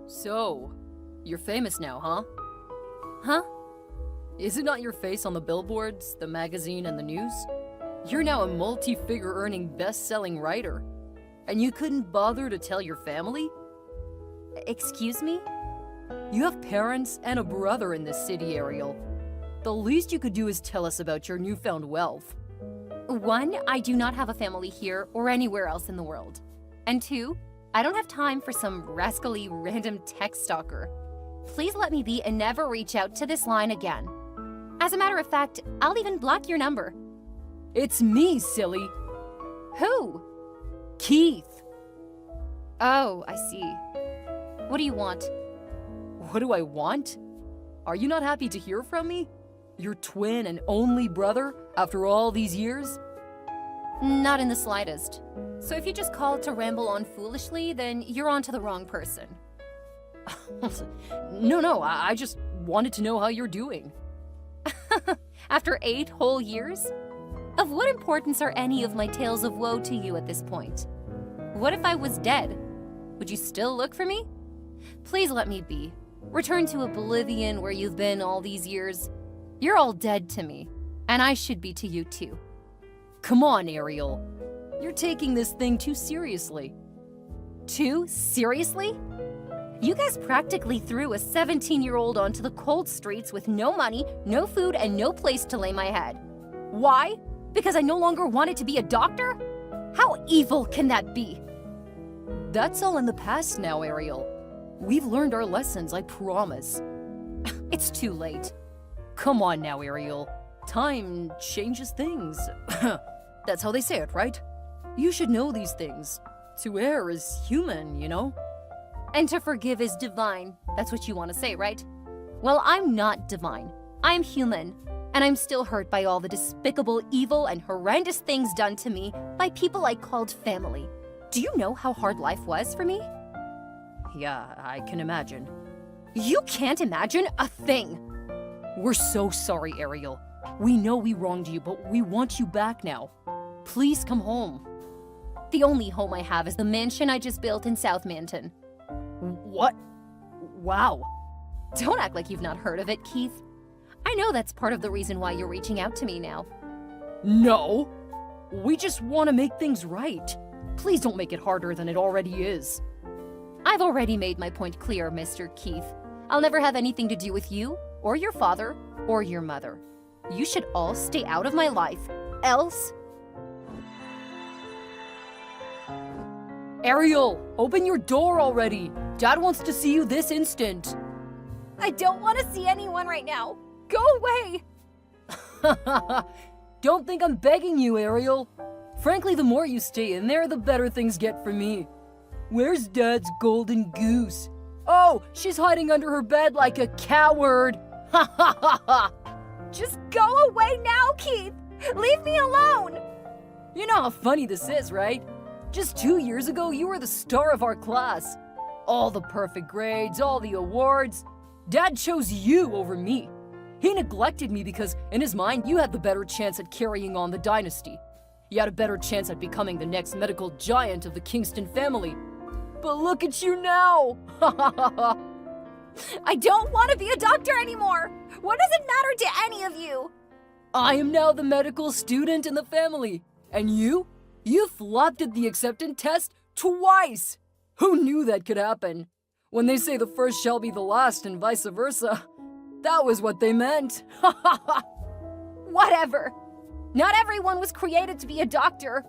So, you're famous now, huh? Huh? Is it not your face on the billboards, the magazine, and the news? You're now a multi-figure earning best-selling writer. And you couldn't bother to tell your family? Excuse me? You have parents and a brother in this city, Ariel. The least you could do is tell us about your newfound wealth. 1, I do not have a family here or anywhere else in the world. And 2, I don't have time for some rascally random tech stalker. Please let me be and never reach out to this line again. As a matter of fact, I'll even block your number. It's me, silly. Who? Keith. Oh, I see. What do you want? What do I want? Are you not happy to hear from me? Your twin and only brother after all these years? Not in the slightest. So if you just called to ramble on foolishly, then you're on to the wrong person. No, I just wanted to know how you're doing. After 8 whole years? Of what importance are any of my tales of woe to you at this point? What if I was dead? Would you still look for me? Please let me be. Return to oblivion where you've been all these years. You're all dead to me, and I should be to you too. Come on, Ariel. You're taking this thing too seriously. Too seriously? You guys practically threw a 17-year-old onto the cold streets with no money, no food, and no place to lay my head. Why? Because I no longer wanted to be a doctor? How evil can that be? That's all in the past now, Ariel. We've learned our lessons, I promise. It's too late. Come on now, Ariel. Time changes things. That's how they say it, right? You should know these things. To err is human, you know? And to forgive is divine. That's what you want to say, right? Well, I'm not divine. I'm human. And I'm still hurt by all the despicable, evil, and horrendous things done to me by people I called family. Do you know how hard life was for me? Yeah, I can imagine. You can't imagine a thing. We're so sorry, Ariel. We know we wronged you, but we want you back now. Please come home. The only home I have is the mansion I just built in South Manton. What? Wow. Don't act like you've not heard of it, Keith. I know that's part of the reason why you're reaching out to me now. No. We just want to make things right. Please don't make it harder than it already is. I've already made my point clear, Mr. Keith. I'll never have anything to do with you, or your father, or your mother. You should all stay out of my life, else... Ariel, open your door already. Dad wants to see you this instant. I don't want to see anyone right now. Go away. Don't think I'm begging you, Ariel. Frankly, the more you stay in there, the better things get for me. Where's Dad's golden goose? Oh, she's hiding under her bed like a coward. Ha ha ha ha. Just go away now, Keith. Leave me alone. You know how funny this is, right? Just 2 years ago, you were the star of our class. All the perfect grades, all the awards. Dad chose you over me. He neglected me because, in his mind, you had the better chance at carrying on the dynasty. You had a better chance at becoming the next medical giant of the Kingston family. But look at you now! Ha ha ha ha! I don't want to be a doctor anymore! What does it matter to any of you? I am now the medical student in the family. And you? You flopped at the acceptance test twice! Who knew that could happen? When they say the first shall be the last and vice versa, that was what they meant. Ha ha ha! Whatever! Not everyone was created to be a doctor.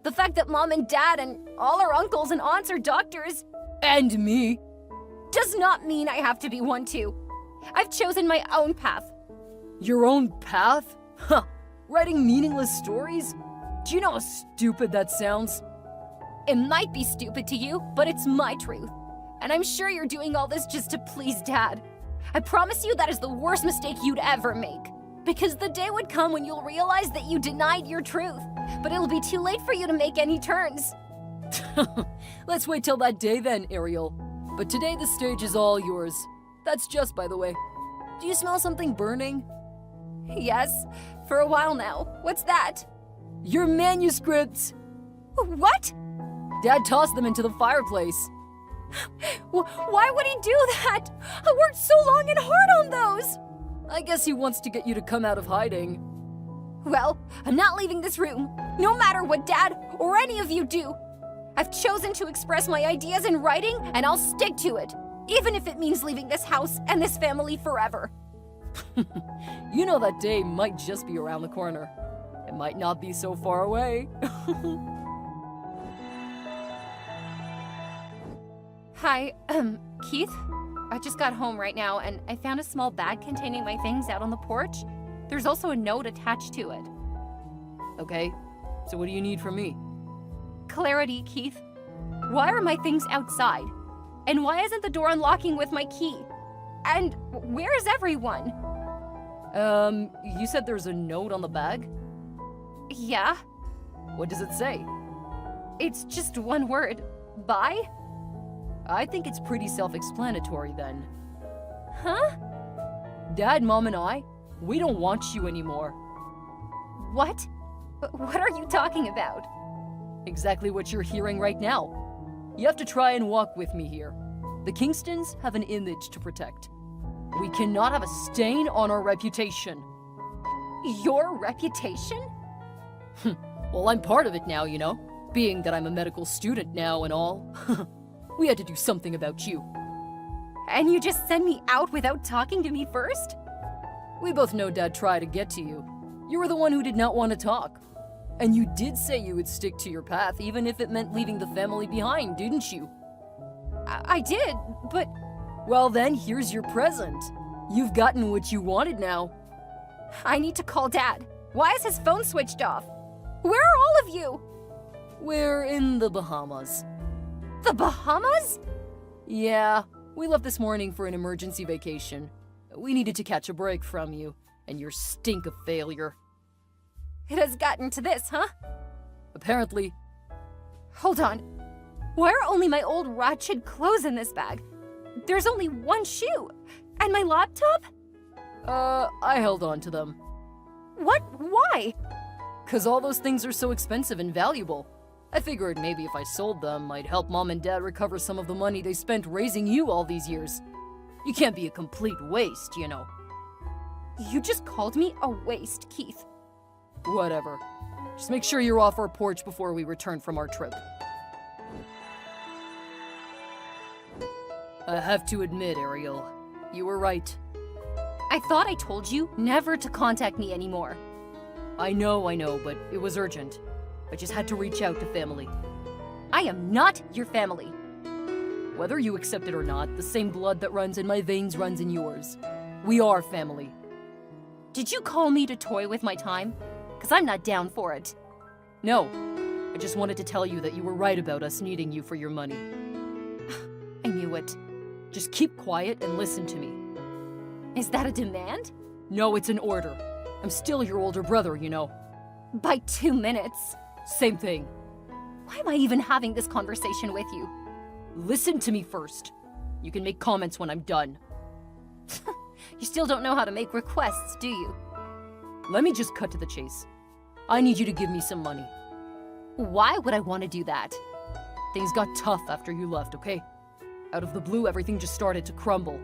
The fact that Mom and Dad and all our uncles and aunts are doctors, and me, does not mean I have to be one too. I've chosen my own path. Your own path? Huh. Writing meaningless stories? Do you know how stupid that sounds? It might be stupid to you, but it's my truth. And I'm sure you're doing all this just to please Dad. I promise you that is the worst mistake you'd ever make. Because the day would come when you'll realize that you denied your truth. But it'll be too late for you to make any turns. Let's wait till that day then, Ariel. But today the stage is all yours. That's just, by the way. Do you smell something burning? Yes, for a while now. What's that? Your manuscripts! What? Dad tossed them into the fireplace. Why would he do that? I worked so long and hard on those! I guess he wants to get you to come out of hiding. Well, I'm not leaving this room, no matter what Dad or any of you do. I've chosen to express my ideas in writing, and I'll stick to it, even if it means leaving this house and this family forever. You know that day might just be around the corner. It might not be so far away. Hi, Keith? I just got home right now, and I found a small bag containing my things out on the porch. There's also a note attached to it. Okay, so what do you need from me? Clarity, Keith. Why are my things outside? And why isn't the door unlocking with my key? And where is everyone? You said there's a note on the bag? Yeah, What does it say? it's just one word. Bye? I think it's pretty self-explanatory then. Huh? Dad, Mom, and I, we don't want you anymore. What? What are you talking about? Exactly what you're hearing right now. You have to try and walk with me here. The Kingstons have an image to protect. We cannot have a stain on our reputation. Your reputation? Well, I'm part of it now, you know, being that I'm a medical student now and all. We had to do something about you. And you just send me out without talking to me first? We both know Dad tried to get to you. You were the one who did not want to talk. And you did say you would stick to your path, even if it meant leaving the family behind, didn't you? I did, but Well then, here's your present. You've gotten what you wanted now. I need to call Dad. Why is his phone switched off? Where are all of you? We're in the Bahamas. The Bahamas? Yeah, we left this morning for an emergency vacation. We needed to catch a break from you, and your stink of failure. It has gotten to this, huh? Apparently. Hold on. Why are only my old ratchet clothes in this bag? There's only one shoe. And my laptop? I held on to them. What? Why? 'Cause all those things are so expensive and valuable. I figured maybe if I sold them, I'd help Mom and Dad recover some of the money they spent raising you all these years. You can't be a complete waste, you know. You just called me a waste, Keith. Whatever. Just make sure you're off our porch before we return from our trip. I have to admit, Ariel, you were right. I thought I told you never to contact me anymore. I know, but it was urgent. I just had to reach out to family. I am not your family. Whether you accept it or not, the same blood that runs in my veins runs in yours. We are family. Did you call me to toy with my time? 'Cause I'm not down for it. No, I just wanted to tell you that you were right about us needing you for your money. I knew it. Just keep quiet and listen to me. Is that a demand? No, it's an order. I'm still your older brother, you know. By 2 minutes. Same thing. Why am I even having this conversation with you? Listen to me first. You can make comments when I'm done. You still don't know how to make requests, do you? Let me just cut to the chase. I need you to give me some money. Why would I want to do that? Things got tough after you left, okay? Out of the blue, everything just started to crumble.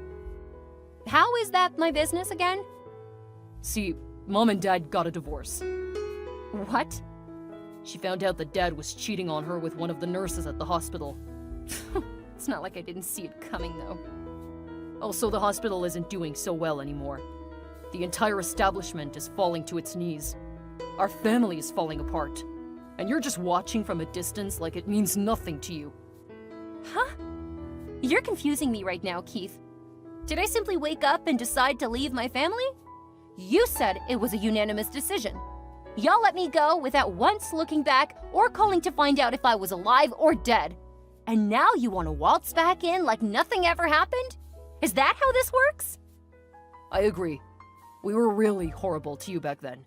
How is that my business again? See, Mom and Dad got a divorce. What? She found out that Dad was cheating on her with one of the nurses at the hospital. It's not like I didn't see it coming, though. Also, the hospital isn't doing so well anymore. The entire establishment is falling to its knees. Our family is falling apart. And you're just watching from a distance like it means nothing to you. Huh? You're confusing me right now, Keith. Did I simply wake up and decide to leave my family? You said it was a unanimous decision. Y'all let me go without once looking back or calling to find out if I was alive or dead. And now you want to waltz back in like nothing ever happened? Is that how this works? I agree. We were really horrible to you back then.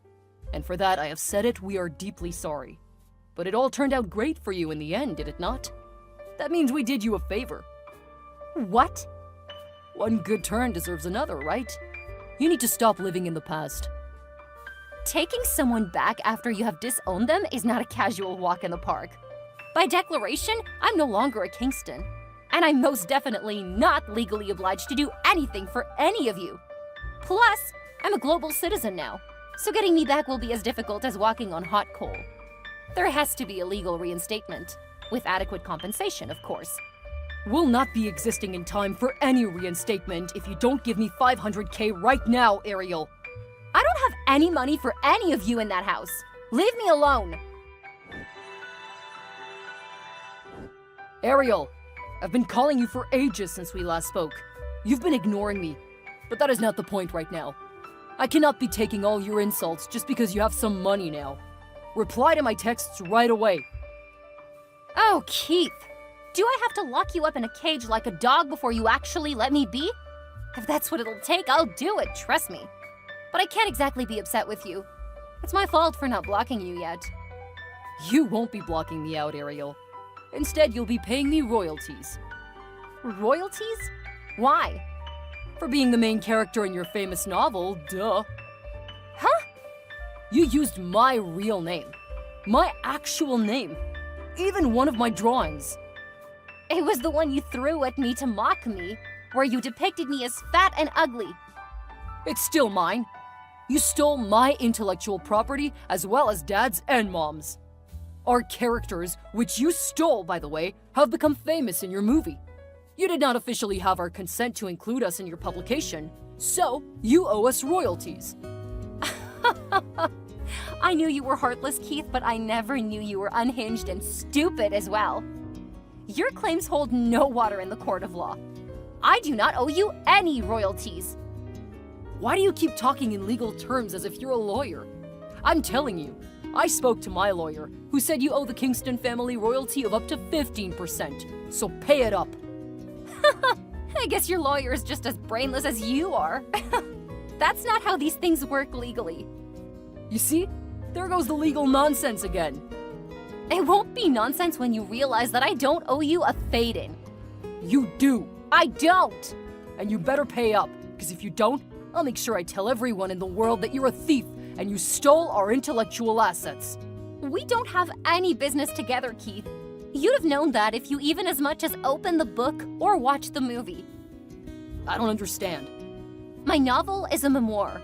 And for that, I have said it, we are deeply sorry. But it all turned out great for you in the end, did it not? That means we did you a favor. What? One good turn deserves another, right? You need to stop living in the past. Taking someone back after you have disowned them is not a casual walk in the park. By declaration, I'm no longer a Kingston. And I'm most definitely not legally obliged to do anything for any of you. Plus, I'm a global citizen now, so getting me back will be as difficult as walking on hot coal. There has to be a legal reinstatement, with adequate compensation, of course. Will not be existing in time for any reinstatement if you don't give me 500K right now, Ariel. I don't have any money for any of you in that house. Leave me alone. Ariel, I've been calling you for ages since we last spoke. You've been ignoring me, but that is not the point right now. I cannot be taking all your insults just because you have some money now. Reply to my texts right away. Oh, Keith. Do I have to lock you up in a cage like a dog before you actually let me be? If that's what it'll take, I'll do it, trust me. But I can't exactly be upset with you. It's my fault for not blocking you yet. You won't be blocking me out, Ariel. Instead, you'll be paying me royalties. Royalties? Why? For being the main character in your famous novel, duh. Huh? You used my real name. My actual name. Even one of my drawings. It was the one you threw at me to mock me, where you depicted me as fat and ugly. It's still mine. You stole my intellectual property as well as Dad's and Mom's. Our characters, which you stole, by the way, have become famous in your movie. You did not officially have our consent to include us in your publication, so you owe us royalties. I knew you were heartless, Keith, but I never knew you were unhinged and stupid as well. Your claims hold no water in the court of law. I do not owe you any royalties. Why do you keep talking in legal terms as if you're a lawyer? I'm telling you, I spoke to my lawyer, who said you owe the Kingston family royalty of up to 15%, so pay it up. I guess your lawyer is just as brainless as you are. That's not how these things work legally. You see? There goes the legal nonsense again. It won't be nonsense when you realize that I don't owe you a fade-in. You do. I don't! And you better pay up, because if you don't, I'll make sure I tell everyone in the world that you're a thief and you stole our intellectual assets. We don't have any business together, Keith. You'd have known that if you even as much as opened the book or watched the movie. I don't understand. My novel is a memoir.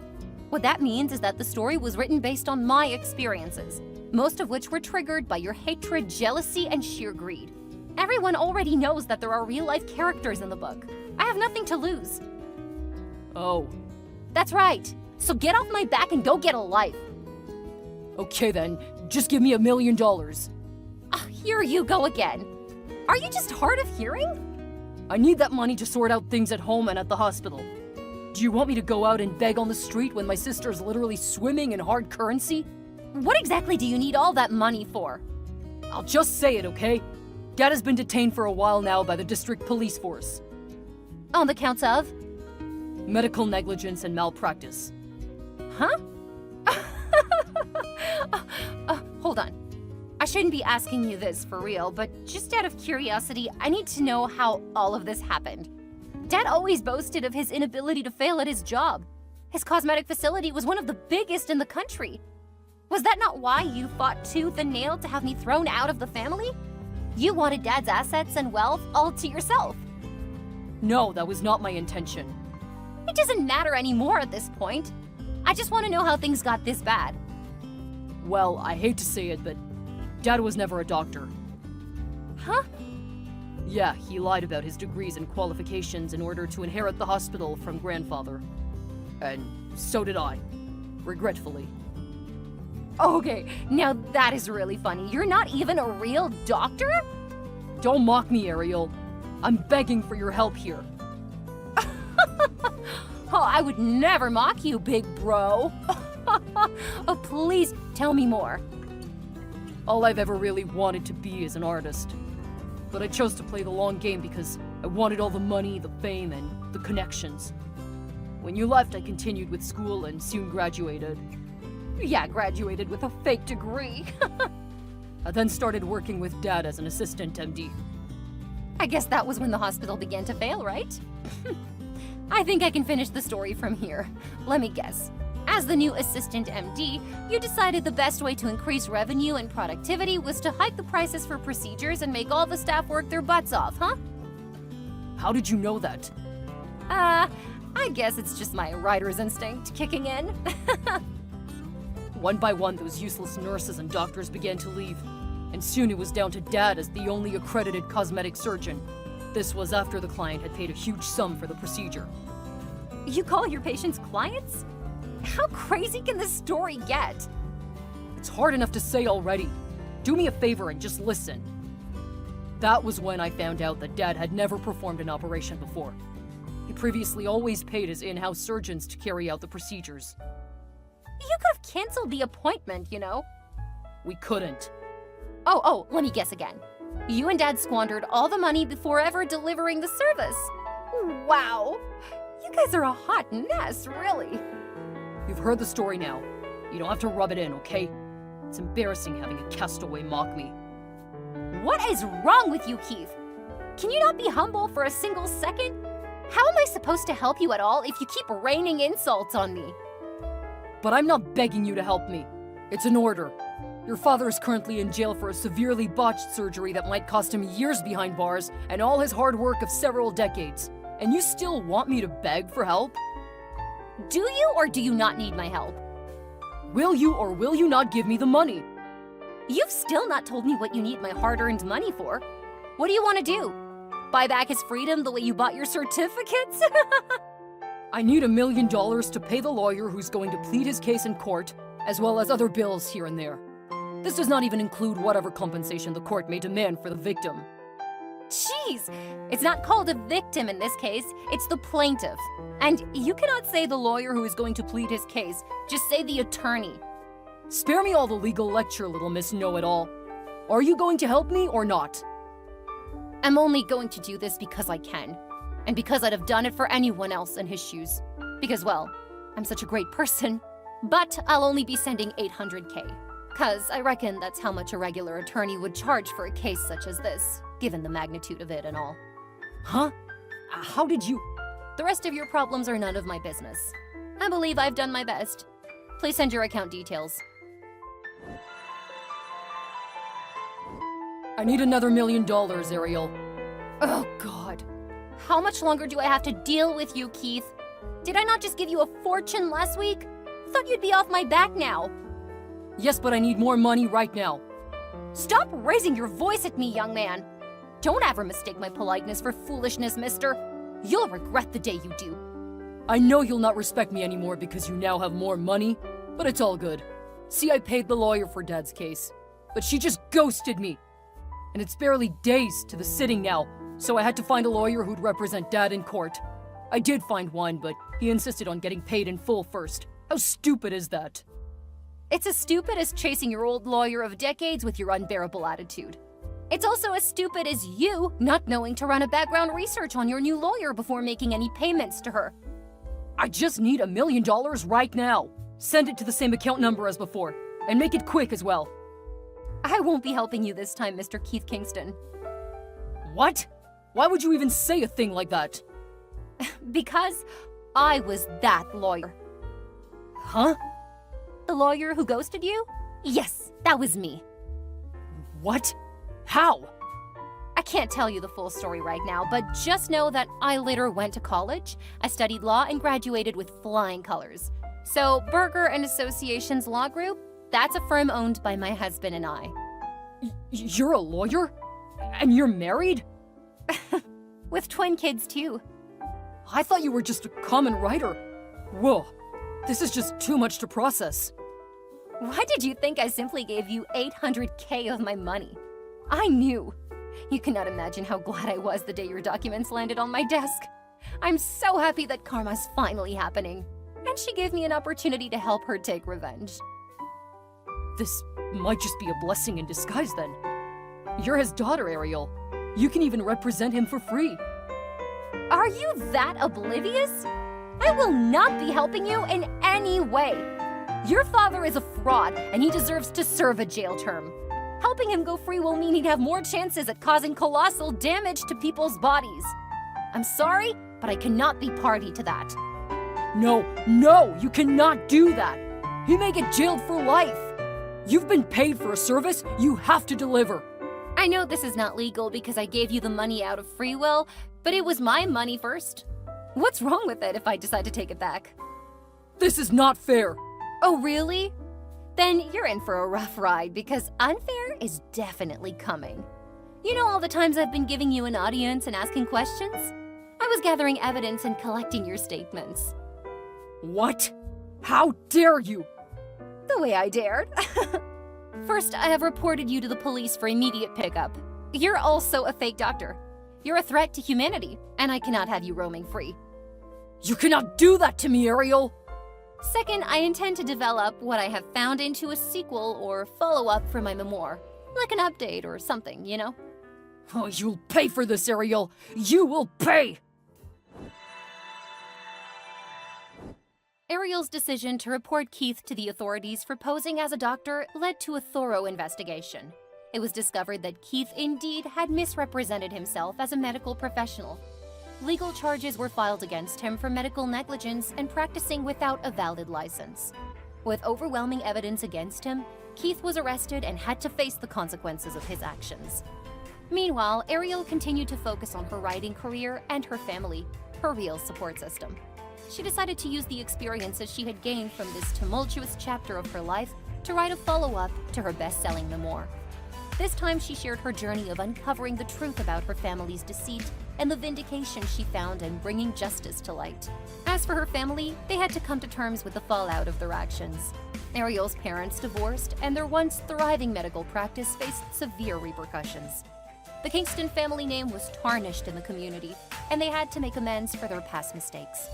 What that means is that the story was written based on my experiences, most of which were triggered by your hatred, jealousy, and sheer greed. Everyone already knows that there are real-life characters in the book. I have nothing to lose. Oh. That's right. So get off my back and go get a life. Okay then, just give me $1 million. Here you go again. Are you just hard of hearing? I need that money to sort out things at home and at the hospital. Do you want me to go out and beg on the street when my sister's literally swimming in hard currency? What exactly do you need all that money for? I'll just say it, okay? Dad has been detained for a while now by the district police force. On the counts of? Medical negligence and malpractice. Huh? Hold on. I shouldn't be asking you this for real, but just out of curiosity, I need to know how all of this happened. Dad always boasted of his inability to fail at his job. His cosmetic facility was one of the biggest in the country. Was that not why you fought tooth and nail to have me thrown out of the family? You wanted Dad's assets and wealth all to yourself. No, that was not my intention. It doesn't matter anymore at this point. I just want to know how things got this bad. Well, I hate to say it, but Dad was never a doctor. Huh? Yeah, he lied about his degrees and qualifications in order to inherit the hospital from grandfather. And so did I. Regretfully. Okay, now that is really funny. You're not even a real doctor? Don't mock me, Ariel. I'm begging for your help here. Oh, I would never mock you, big bro. Oh, please tell me more. All I've ever really wanted to be is an artist. But I chose to play the long game because I wanted all the money, the fame, and the connections. When you left, I continued with school and soon graduated. Yeah, graduated with a fake degree. I then started working with Dad as an assistant MD. I guess that was when the hospital began to fail, right? I think I can finish the story from here. Let me guess. As the new assistant MD, you decided the best way to increase revenue and productivity was to hike the prices for procedures and make all the staff work their butts off, huh? How did you know that? I guess it's just my writer's instinct kicking in. One by one, those useless nurses and doctors began to leave, and soon it was down to Dad as the only accredited cosmetic surgeon. This was after the client had paid a huge sum for the procedure. You call your patients clients? How crazy can this story get? It's hard enough to say already. Do me a favor and just listen. That was when I found out that Dad had never performed an operation before. He previously always paid his in-house surgeons to carry out the procedures. You could have canceled the appointment, you know? We couldn't. Oh, let me guess again. You and Dad squandered all the money before ever delivering the service. Wow. You guys are a hot mess, really. You've heard the story now. You don't have to rub it in, okay? It's embarrassing having a castaway mock me. What is wrong with you, Keith? Can you not be humble for a single second? How am I supposed to help you at all if you keep raining insults on me? But I'm not begging you to help me. It's an order. Your father is currently in jail for a severely botched surgery that might cost him years behind bars and all his hard work of several decades. And you still want me to beg for help? Do you or do you not need my help? Will you or will you not give me the money? You've still not told me what you need my hard-earned money for. What do you want to do? Buy back his freedom the way you bought your certificates? I need $1 million to pay the lawyer who's going to plead his case in court, as well as other bills here and there. This does not even include whatever compensation the court may demand for the victim. Jeez, it's not called a victim in this case, it's the plaintiff. And you cannot say the lawyer who is going to plead his case, just say the attorney. Spare me all the legal lecture, little Miss Know-It-All. Are you going to help me or not? I'm only going to do this because I can. And because I'd have done it for anyone else in his shoes. Because, well, I'm such a great person. But I'll only be sending $800K. Cause I reckon that's how much a regular attorney would charge for a case such as this, given the magnitude of it and all. Huh? How did you... The rest of your problems are none of my business. I believe I've done my best. Please send your account details. I need another $1 million, Ariel. Oh, God. How much longer do I have to deal with you, Keith? Did I not just give you a fortune last week? Thought you'd be off my back now. Yes, but I need more money right now. Stop raising your voice at me, young man. Don't ever mistake my politeness for foolishness, mister. You'll regret the day you do. I know you'll not respect me anymore because you now have more money, but it's all good. See, I paid the lawyer for Dad's case, but she just ghosted me. And it's barely days to the sitting now, so I had to find a lawyer who'd represent Dad in court. I did find one, but he insisted on getting paid in full first. How stupid is that? It's as stupid as chasing your old lawyer of decades with your unbearable attitude. It's also as stupid as you not knowing to run a background research on your new lawyer before making any payments to her. I just need $1 million right now. Send it to the same account number as before, and make it quick as well. I won't be helping you this time, Mr. Keith Kingston. What? Why would you even say a thing like that? Because I was that lawyer. Huh? The lawyer who ghosted you? Yes, that was me. What? How? I can't tell you the full story right now, but just know that I later went to college, I studied law, and graduated with flying colors. So, Berger and Associations Law Group, that's a firm owned by my husband and I. You're a lawyer? And you're married? With twin kids, too. I thought you were just a common writer. Whoa, this is just too much to process. Why did you think I simply gave you $800K of my money? I knew. You cannot imagine how glad I was the day your documents landed on my desk. I'm so happy that karma's finally happening. And she gave me an opportunity to help her take revenge. This might just be a blessing in disguise then. You're his daughter, Ariel. You can even represent him for free. Are you that oblivious? I will not be helping you in any way. Your father is a fraud, and he deserves to serve a jail term. Helping him go free will mean he'd have more chances at causing colossal damage to people's bodies. I'm sorry, but I cannot be party to that. No, you cannot do that. He may get jailed for life. You've been paid for a service you have to deliver. I know this is not legal because I gave you the money out of free will, but it was my money first. What's wrong with it if I decide to take it back? This is not fair. Oh, really? Then you're in for a rough ride because unfair is definitely coming. You know all the times I've been giving you an audience and asking questions? I was gathering evidence and collecting your statements. What? How dare you? The way I dared. First, I have reported you to the police for immediate pickup. You're also a fake doctor. You're a threat to humanity, and I cannot have you roaming free. You cannot do that to me, Ariel! Second, I intend to develop what I have found into a sequel or follow-up for my memoir. Like an update or something, you know? Oh, you'll pay for this, Ariel! You will pay! Ariel's decision to report Keith to the authorities for posing as a doctor led to a thorough investigation. It was discovered that Keith indeed had misrepresented himself as a medical professional. Legal charges were filed against him for medical negligence and practicing without a valid license. With overwhelming evidence against him, Keith was arrested and had to face the consequences of his actions. Meanwhile, Ariel continued to focus on her writing career and her family, her real support system. She decided to use the experiences she had gained from this tumultuous chapter of her life to write a follow-up to her best-selling memoir. This time she shared her journey of uncovering the truth about her family's deceit and the vindication she found in bringing justice to light. As for her family, they had to come to terms with the fallout of their actions. Ariel's parents divorced, and their once thriving medical practice faced severe repercussions. The Kingston family name was tarnished in the community, and they had to make amends for their past mistakes.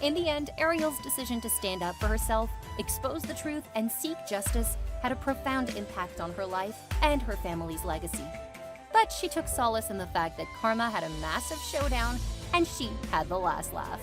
In the end, Ariel's decision to stand up for herself, expose the truth, and seek justice had a profound impact on her life and her family's legacy. But she took solace in the fact that karma had a massive showdown and she had the last laugh.